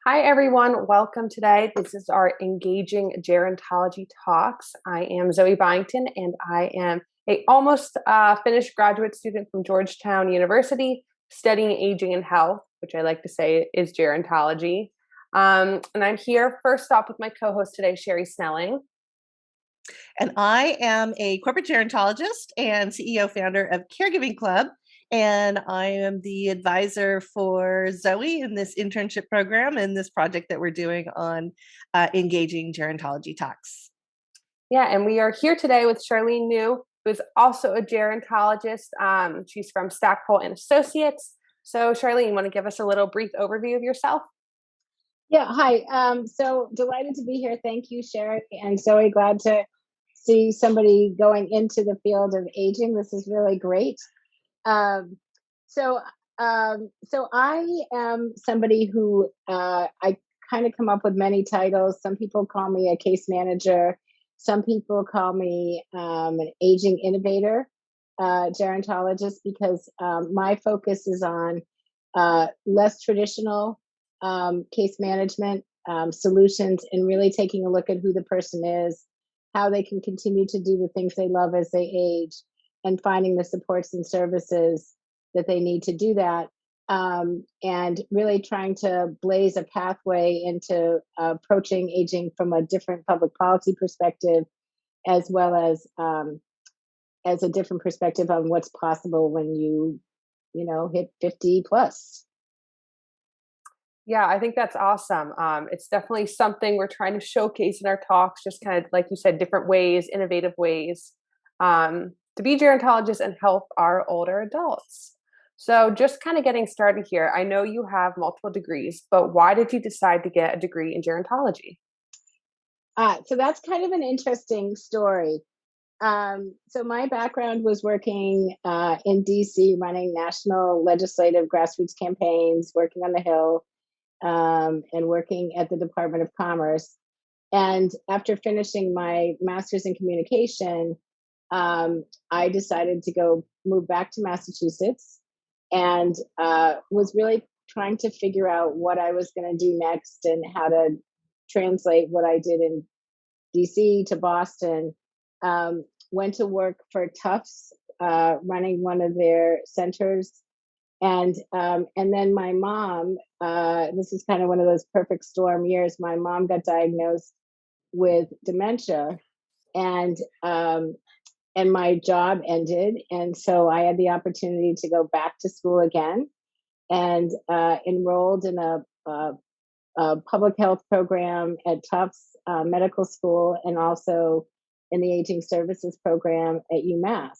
Hi, everyone. Welcome today. This is our engaging Gerontology Talks. I am Zoe Byington, and I am a almost finished graduate student from Georgetown University studying aging and health, which I like to say is gerontology. And I'm here first off with my co-host today, Sherry Snelling. And I am a corporate gerontologist and CEO founder of Caregiving Club. And I am the advisor for Zoe in this internship program and this project that we're doing on engaging Gerontology Talks. Yeah, and we are here today with Charlene Neu, who is also a gerontologist. She's from Stackpole Associates. So, Charlene, you want to give us a little brief overview of yourself? Yeah, hi. So delighted to be here. Thank you, Sherry and Zoe. Glad to see somebody going into the field of aging. This is really great. Um, so, so I am somebody who I kind of come up with many titles. Some people call me a case manager. Some people call me an aging innovator, gerontologist, because my focus is on less traditional case management solutions and really taking a look at who the person is, how they can continue to do the things they love as they age, and finding the supports and services that they need to do that. And really trying to blaze a pathway into approaching aging from a different public policy perspective, as well as a different perspective on what's possible when you hit 50 plus. Yeah, I think that's awesome. It's definitely something we're trying to showcase in our talks, just kind of like you said, different ways, innovative ways to be gerontologists and help our older adults. So, just kind of getting started here, I know you have multiple degrees, but why did you decide to get a degree in gerontology? So that's kind of an interesting story. So my background was working in DC, running national legislative grassroots campaigns, working on the Hill, and working at the Department of Commerce. And after finishing my master's in communication, I decided to go move back to Massachusetts and was really trying to figure out what I was going to do next and how to translate what I did in DC to Boston. Went to work for Tufts, running one of their centers, and then my mom. This is kind of one of those perfect storm years. My mom got diagnosed with dementia, and and my job ended, and so I had the opportunity to go back to school again, and enrolled in a public health program at Tufts Medical School, and also in the aging services program at UMass.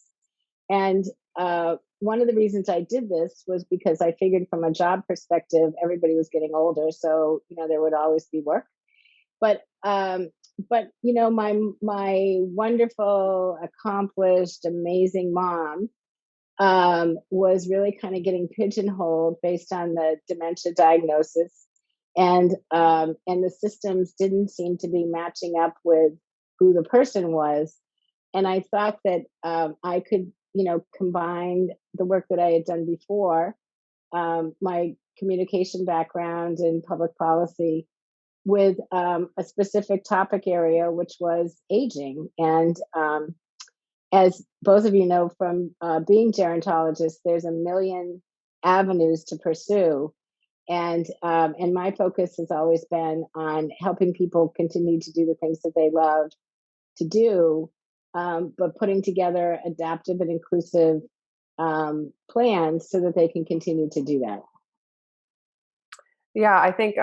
And one of the reasons I did this was because I figured from a job perspective, everybody was getting older, so there would always be work. But my wonderful, accomplished, amazing mom was really kind of getting pigeonholed based on the dementia diagnosis, and the systems didn't seem to be matching up with who the person was. And I thought that I could, combine the work that I had done before, my communication background in public policy, with a specific topic area, which was aging. And as both of you know from being gerontologists, there's a million avenues to pursue. And my focus has always been on helping people continue to do the things that they love to do, but putting together adaptive and inclusive plans so that they can continue to do that. Yeah, I think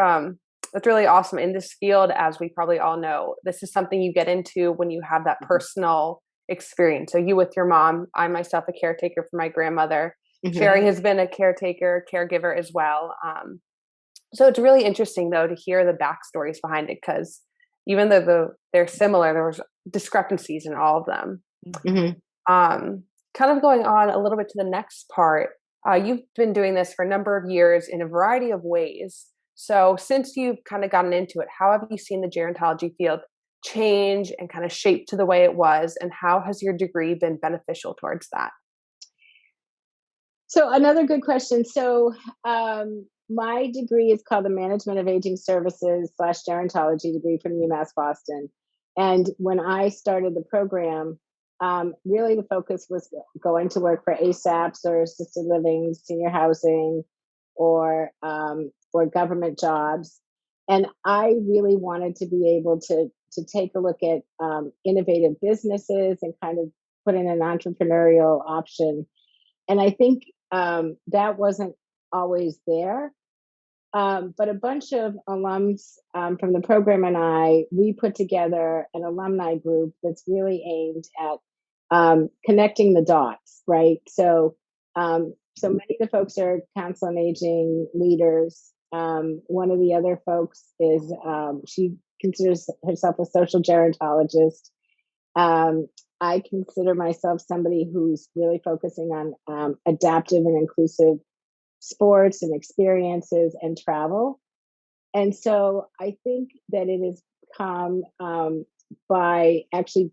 that's really awesome. In this field, as we probably all know, this is something you get into when you have that personal experience. So you with your mom, I myself a caretaker for my grandmother. Mhm. Sherry has been a caregiver as well. So it's really interesting though to hear the backstories behind it, because even though they're similar, there was discrepancies in all of them. Mhm. Kind of going on a little bit to the next part, you've been doing this for a number of years in a variety of ways. So since you've kind of gotten into it, how have you seen the gerontology field change and kind of shape to the way it was? And how has your degree been beneficial towards that? So another good question. So my degree is called the Management of Aging Services / Gerontology degree from UMass Boston. And when I started the program, really the focus was going to work for ASAPs or assisted living, senior housing, or government jobs. And I really wanted to be able to take a look at innovative businesses and kind of put in an entrepreneurial option. And I think that wasn't always there. But a bunch of alums from the program and we put together an alumni group that's really aimed at connecting the dots, right? So many of the folks are council on aging leaders. One of the other folks is she considers herself a social gerontologist. I consider myself somebody who's really focusing on adaptive and inclusive sports and experiences and travel. And so I think that it has come by actually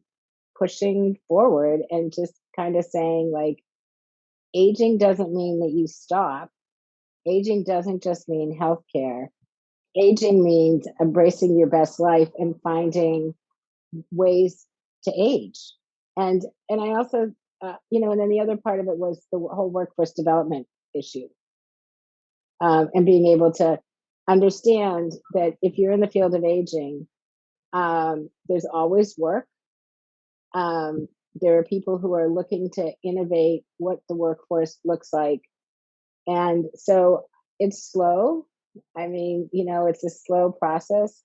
pushing forward and just kind of saying, like, aging doesn't mean that you stop. Aging doesn't just mean healthcare. Aging means embracing your best life and finding ways to age. And I also, and then the other part of it was the whole workforce development issue, and being able to understand that if you're in the field of aging, there's always work. There are people who are looking to innovate what the workforce looks like. And so it's slow. I mean, it's a slow process,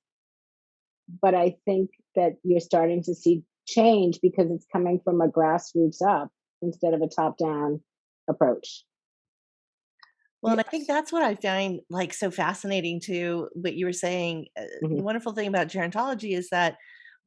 but I think that you're starting to see change because it's coming from a grassroots up instead of a top down approach. Well, and I think that's what I find like so fascinating too, what you were saying. The Mhm. wonderful thing about gerontology is that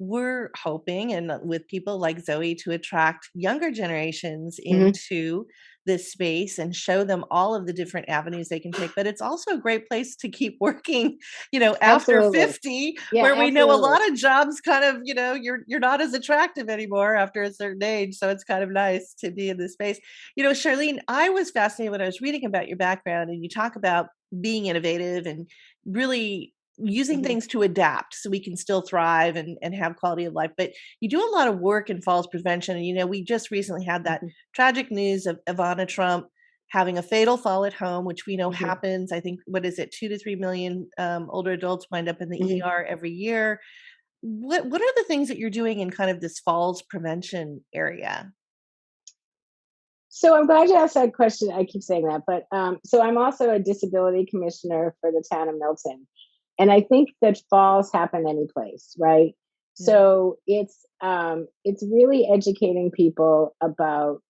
we're hoping, and with people like Zoe, to attract younger generations Mhm. into this space and show them all of the different avenues they can take. But it's also a great place to keep working, after Absolutely. 50, Yeah, where we know a absolutely. lot of jobs kind of, you're not as attractive anymore after a certain age. So it's kind of nice to be in this space. Charlene, I was fascinated when I was reading about your background, and you talk about being innovative and really using Mhm. things to adapt so we can still thrive and have quality of life. But you do a lot of work in falls prevention. And, we just recently had that Mhm. tragic news of Ivana Trump having a fatal fall at home, which we know Mhm. happens. I think, what is it, 2 to 3 million older adults wind up in the Mhm. ER every year. What are the things that you're doing in kind of this falls prevention area? So I'm glad you asked that question. I keep saying that, but so I'm also a disability commissioner for the town of Milton, and I think that falls happen any place, right? Yeah. So it's really educating people about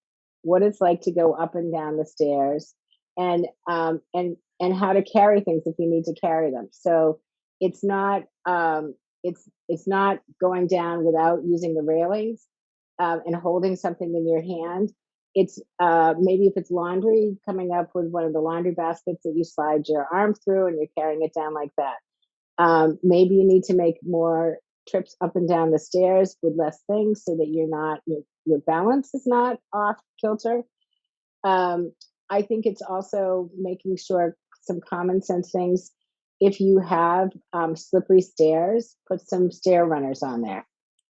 what it's like to go up and down the stairs, and and how to carry things if you need to carry them. So it's not it's not going down without using the railings, and holding something in your hand. It's maybe if it's laundry, coming up with one of the laundry baskets that you slide your arm through and you're carrying it down like that. Maybe you need to make more trips up and down the stairs with less things so that your balance is not off kilter. Um, I think it's also making sure some common sense things. If you have slippery stairs, put some stair runners on there,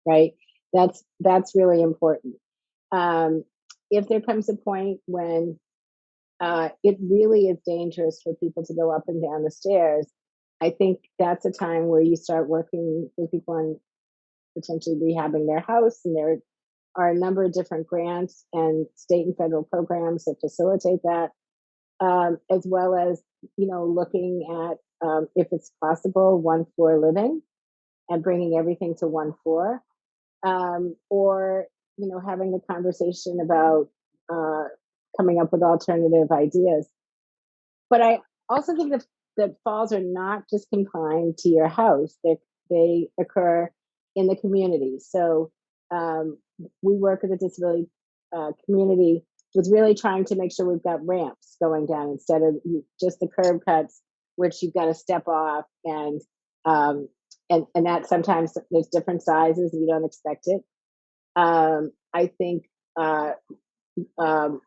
right? That's really important. Um, if there comes a point when it really is dangerous for people to go up and down the stairs, I think that's a time where you start working with people on potentially rehabbing their house. And there are a number of different grants and state and federal programs that facilitate that, as well as, looking at if it's possible, one floor living and bringing everything to one floor, or having the conversation about uh, coming up with alternative ideas. But I also think that falls are not just confined to your house; they occur in the community. So um, we work with the disability community with really trying to make sure we've got ramps going down instead of just the curb cuts, which you've got to step off, um, and that sometimes there's different sizes and you don't expect it. I think uh, um,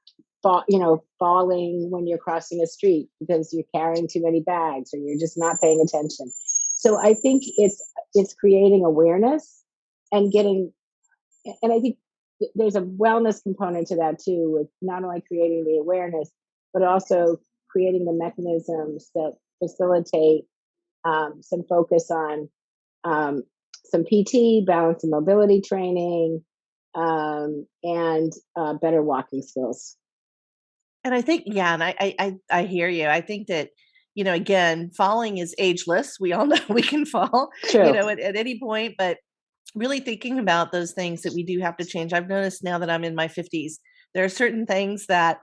falling when you're crossing a street because you're carrying too many bags or you're just not paying attention. So I think it's creating awareness and and I think there's a wellness component to that too, with not only creating the awareness, but also creating the mechanisms that facilitate some focus on some PT, balance and mobility training, and better walking skills. And I think, yeah, and I hear you. I think that, again, falling is ageless. We all know we can fall, True. at any point, but really thinking about those things that we do have to change. I've noticed now that I'm in my 50s, there are certain things that,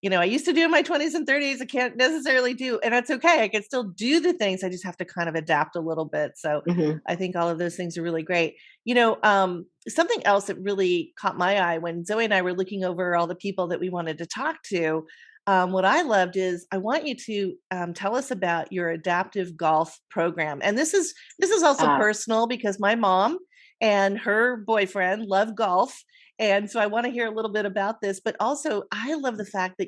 I used to do in my 20s and 30s, I can't necessarily do, and that's okay. I can still do the things. I just have to kind of adapt a little bit. So Hmm. I think all of those things are really great. Something else that really caught my eye when Zoe and I were looking over all the people that we wanted to talk to. What I loved is I want you to tell us about your adaptive golf program. And this is also Uh, personal because my mom and her boyfriend love golf. And so I want to hear a little bit about this, but also I love the fact that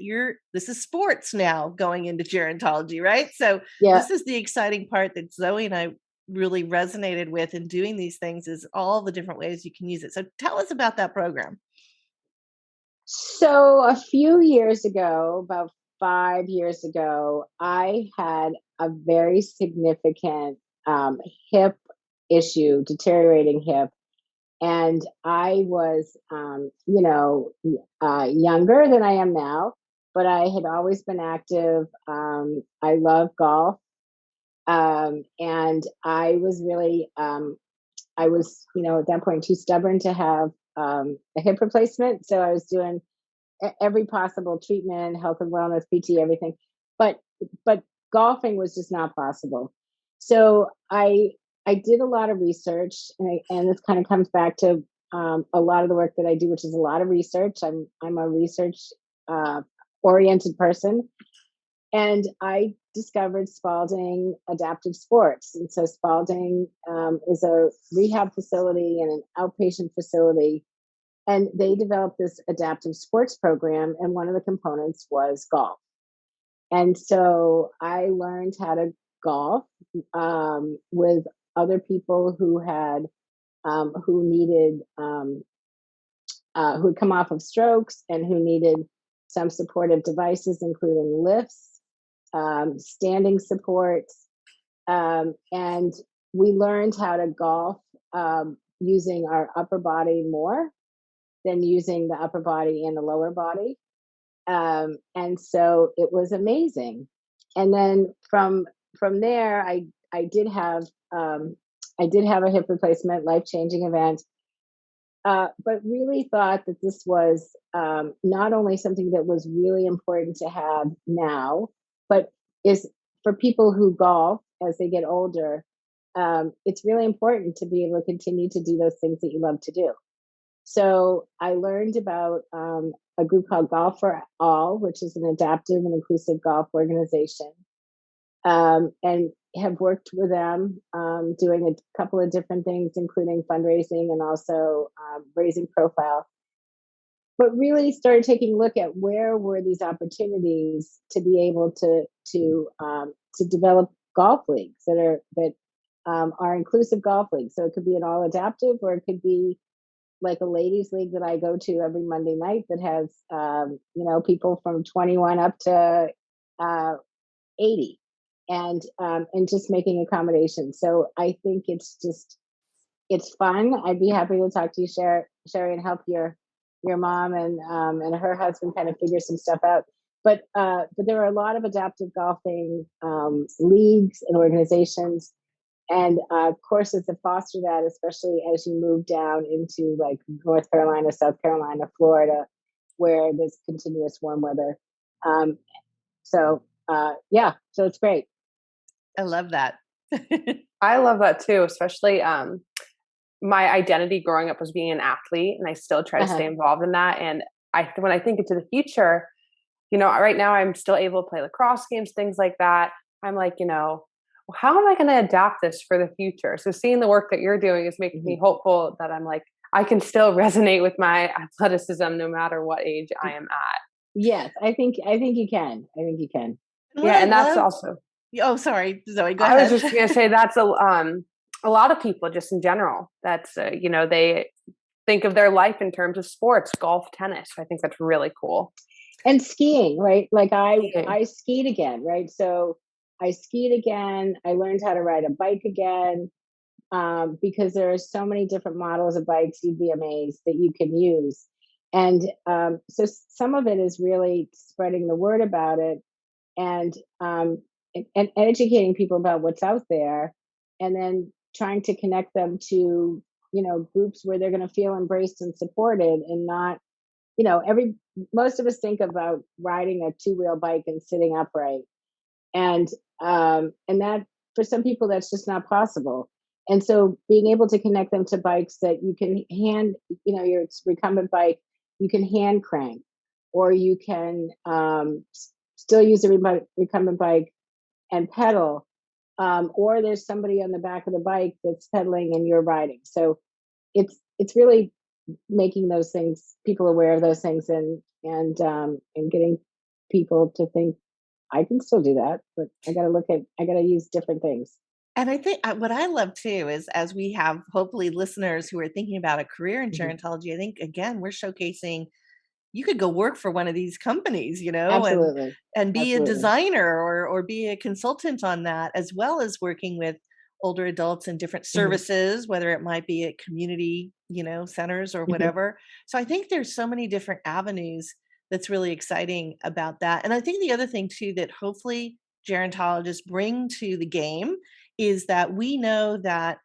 this is sports now going into gerontology, right? So yeah. this is the exciting part that Zoe and I really resonated with in doing these things, is all the different ways you can use it. So tell us about that program. So a few years ago, about 5 years ago, I had a very significant hip issue, deteriorating hip. And I was, younger than I am now, but I had always been active. I love golf. And I was really, at that point too stubborn to have a hip replacement. So I was doing every possible treatment, health and wellness, PT, everything. But but golfing was just not possible. So I did a lot of research, and this kind of comes back to a lot of the work that I do, which is a lot of research. I'm a research uh, oriented person, and I discovered Spalding Adaptive Sports. And so Spalding is a rehab facility and an outpatient facility, and they developed this adaptive sports program, and one of the components was golf. And so I learned how to golf with other people who needed who had come off of strokes and who needed some supportive devices, including lifts, standing supports, and we learned how to golf using our upper body more than using the upper body and the lower body. And so it was amazing. And then from there, I did have a hip replacement, life changing event. But really thought that this was not only something that was really important to have now, but is for people who golf as they get older. It's really important to be able to continue to do those things that you love to do. So I learned about a group called Golf for All, which is an adaptive and inclusive golf organization, and have worked with them doing a couple of different things, including fundraising and also raising profile. But really started taking a look at where were these opportunities to be able to develop golf leagues that are inclusive golf leagues. So it could be an all adaptive, or it could be like a ladies league that I go to every Monday night that has people from 21 up to 80, and just making accommodations. So I think it's fun. I'd be happy to talk to you, Sherry, and help your mom and her husband kind of figure some stuff out. But there are a lot of adaptive golfing leagues and organizations and courses that foster that, especially as you move down into like North Carolina, South Carolina, Florida, where there's continuous warm weather. So it's great. I love that. I love that too, especially my identity growing up was being an athlete, and I still try to Uh-huh. stay involved in that. And when I think into the future, right now I'm still able to play lacrosse games, things like that. I'm like, how am I going to adapt this for the future? So seeing the work that you're doing is making me hopeful that I'm like, I can still resonate with my athleticism no matter what age I am at. Yes, I think you can. I think you can. And what Yeah, I and that's love, also oh, sorry, Zoe, go I was ahead. just gonna say that's a lot of people just in general. That's they think of their life in terms of sports, golf, tennis. I think that's really cool. And skiing, right? Like Skiing. I skied again, right? So I skied again. I learned how to ride a bike again, because there are so many different models of bikes. You'd be amazed that you can use. And so some of it is really spreading the word about it, and and educating people about what's out there, and then trying to connect them to groups where they're going to feel embraced and supported, and not every most of us think about riding a two-wheel bike and sitting upright, and that for some people that's just not possible. And so being able to connect them to bikes that you can hand, your recumbent bike, you can hand crank, or you can still use a recumbent bike and pedal, or there's somebody on the back of the bike that's pedaling and you're riding. So it's really making those things, people aware of those things, and getting people to think I can still do that, but I got to use different things. And I think what I love too is, as we have hopefully listeners who are thinking about a career in Mhm. gerontology, I think again we're showcasing you could go work for one of these companies, Absolutely. and be a Absolutely. designer or be a consultant on that, as well as working with older adults in different Mhm. services, whether it might be at community, centers or Mhm. whatever. So I think there's so many different avenues that's really exciting about that. And I think the other thing too that hopefully gerontologists bring to the game is that we know that,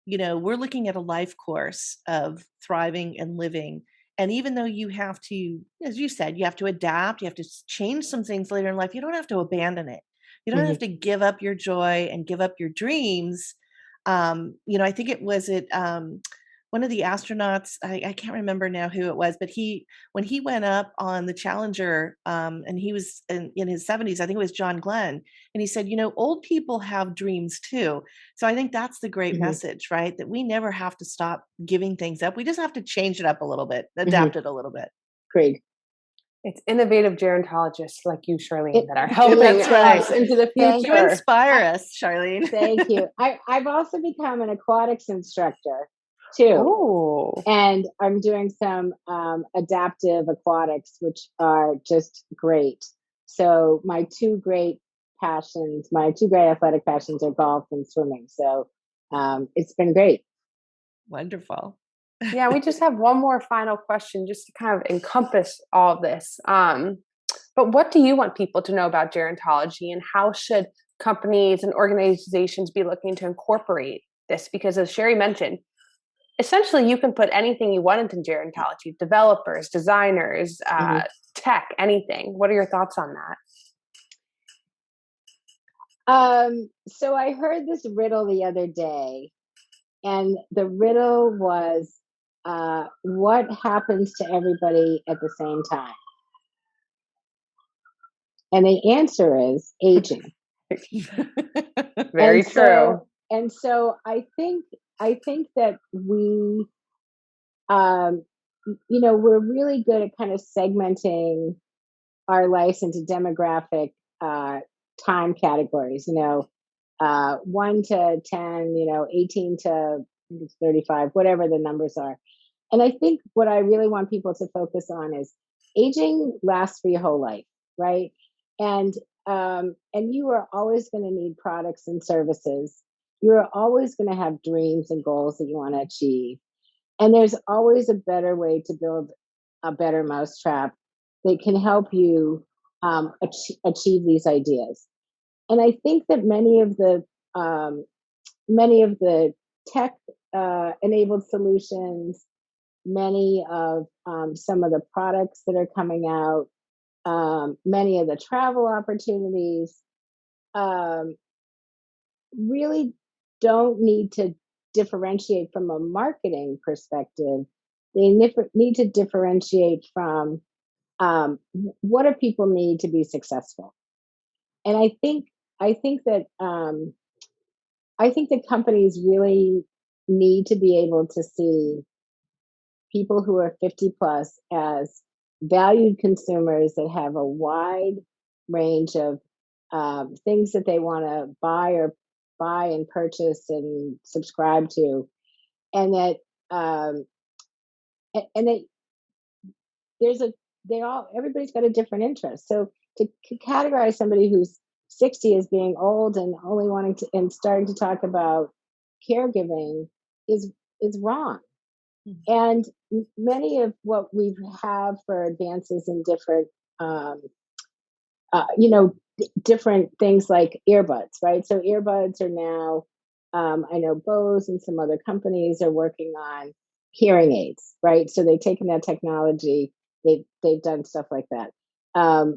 we're looking at a life course of thriving and living. And even though you have to, as you said, you have to adapt, you have to change some things later in life, you don't have to abandon it. You don't have Mhm. to give up your joy and give up your dreams. I think it was one of the astronauts, I can't remember now who it was, but when he went up on the Challenger, and he was in his 70s, I think it was John Glenn, and he said, old people have dreams too. So I think that's the great Mhm. message, right? That we never have to stop giving things up. We just have to change it up a little bit, Mhm. adapt it a little bit. Great. It's innovative gerontologists like you, Charlene, It, that are helping That's right. us into the thank You future. inspire I, us, Charlene. Thank you. I've also become an aquatics instructor too, Oh, and I'm doing some adaptive aquatics, which are just great. So my two great athletic passions are golf and swimming. So it's been great. Wonderful. yeah. We just have one more final question, just to kind of encompass all of this. But what do you want people to know about gerontology, and how should companies and organizations be looking to incorporate this? Because as Sherry mentioned, essentially you can put anything you want into gerontology: developers, designers, Mhm. tech, anything. What are your thoughts on that? So I heard this riddle the other day, and the riddle was, what happens to everybody at the same time? And the answer is aging. Very And true. so I think that um, we're really good at kind of segmenting our lives into demographic uh, time categories. 1 to 10, 18 to I think it's 35, whatever the numbers are. And I think what I really want people to focus on is aging lasts for your whole life, right? And you are always going to need products and services. You are always going to have dreams and goals that you want to achieve. And there's always a better way to build a better mousetrap that can help you achieve these ideas. And I think that um, many of the tech enabled solutions, many of some of the products that are coming out, many of the travel opportunities, um, really don't need to differentiate from a marketing perspective. They need to differentiate from what do people need to be successful. And I think that companies really need to be able to see people who are 50 plus as valued consumers that have a wide range of things that they want to buy and purchase and subscribe to, and that and that there's a everybody's got a different interest. So to categorize somebody who's 60 as being old and only wanting to and starting to talk about caregiving is wrong. And many of what we have for advances in different different things like earbuds, right? So earbuds are now, I know Bose and some other companies are working on hearing aids, right? So they've taken that technology, they've done stuff like that.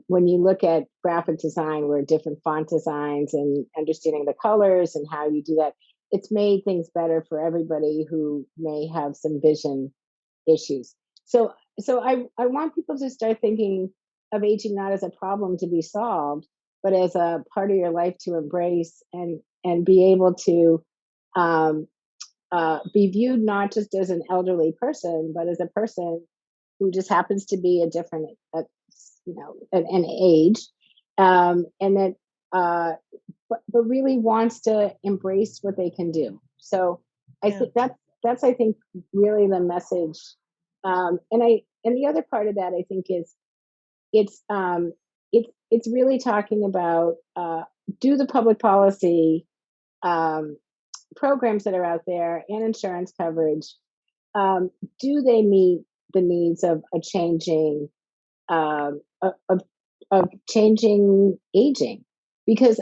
When you look at graphic design, where different font designs and understanding the colors and how you do that, it's made things better for everybody who may have some vision issues. So I want people to start thinking of aging not as a problem to be solved, but as a part of your life to embrace and be able to be viewed not just as an elderly person, but as a person who just happens to be a different, an age, and that, but really wants to embrace what they can do. So I think that's I think really the message. And the other part of that I think is it's really talking about do the public policy programs that are out there and insurance coverage, do they meet the needs of a changing of changing aging? Because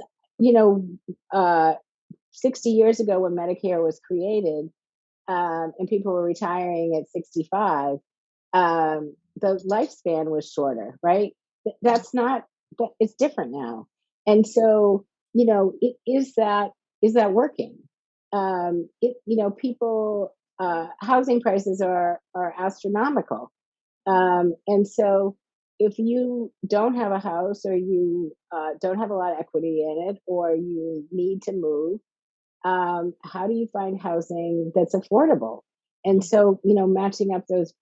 60 years ago when Medicare was created, and people were retiring at 65, the lifespan was shorter, right? That's not, it's different now. And so, is that working? People, housing prices are astronomical. And so if you don't have a house, or you don't have a lot of equity in it, or you need to move, how do you find housing that's affordable? And so, matching up those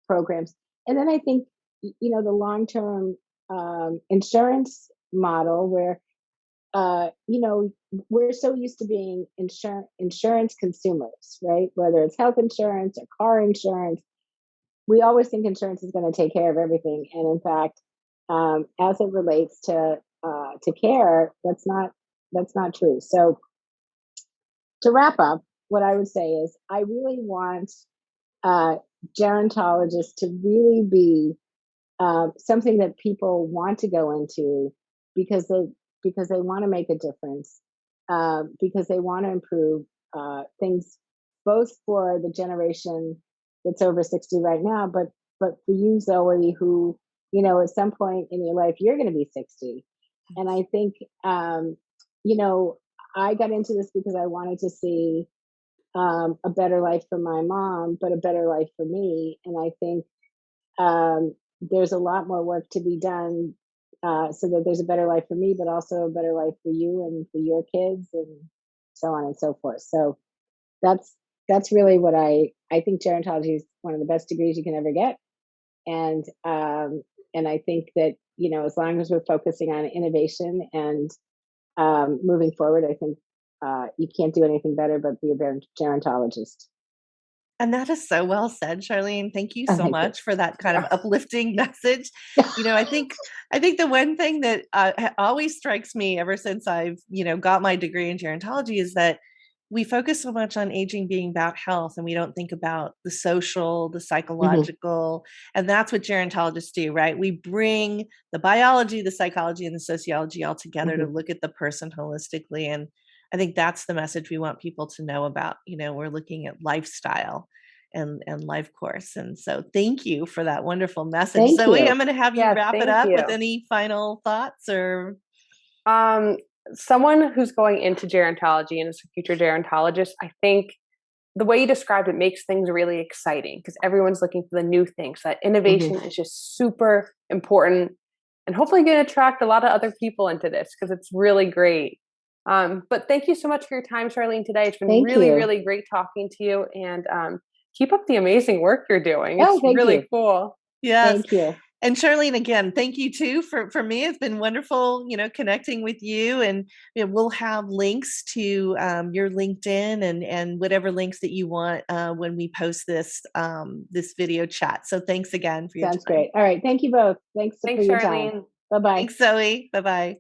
programs. And then I think, the long-term insurance model where, we're so used to being insurance consumers, right? Whether it's health insurance or car insurance, we always think insurance is going to take care of everything. And in fact, as it relates to care, that's not true. So to wrap up, what I would say is I really want gerontologists to really be something that people want to go into because they want to make a difference, because they want to improve things both for the generation that's over 60 right now, but for you, Zoe, who at some point in your life you're going to be 60. And I think I got into this because I wanted to see a better life for my mom, but a better life for me. And I think there's a lot more work to be done so that there's a better life for me, but also a better life for you and for your kids, and so on and so forth. So that's really what I think gerontology is one of the best degrees you can ever get. And I think that, as long as we're focusing on innovation and moving forward, I think you can't do anything better but be a gerontologist. And that is so well said, Charlene. Thank you so much for that kind of uplifting message. I think the one thing that always strikes me ever since I've, got my degree in gerontology is that we focus so much on aging being about health, and we don't think about the social, the psychological, and that's what gerontologists do, right? We bring the biology, the psychology, and the sociology all together to look at the person holistically. And I think that's the message we want people to know about. We're looking at lifestyle and life course. And so thank you for that wonderful message. Thank Zoe, you. I'm going to have you wrap it up with any final thoughts or... Someone who's going into gerontology and is a future gerontologist, I think the way you described it makes things really exciting because everyone's looking for the new things. That innovation is just super important, and hopefully going to attract a lot of other people into this because it's really great. But thank you so much for your time, Charlene, today. It's been really great talking to you, and keep up the amazing work you're doing. It's really cool. Yes. Thank you. And Charlene, again, thank you too. For me, it's been wonderful, connecting with you. And we'll have links to your LinkedIn and whatever links that you want when we post this video chat. So thanks again for your Sounds time. great. All right. Thank you both. Thanks for Thanks, your time. Charlene. Bye-bye. Thanks, Zoe. Bye-bye.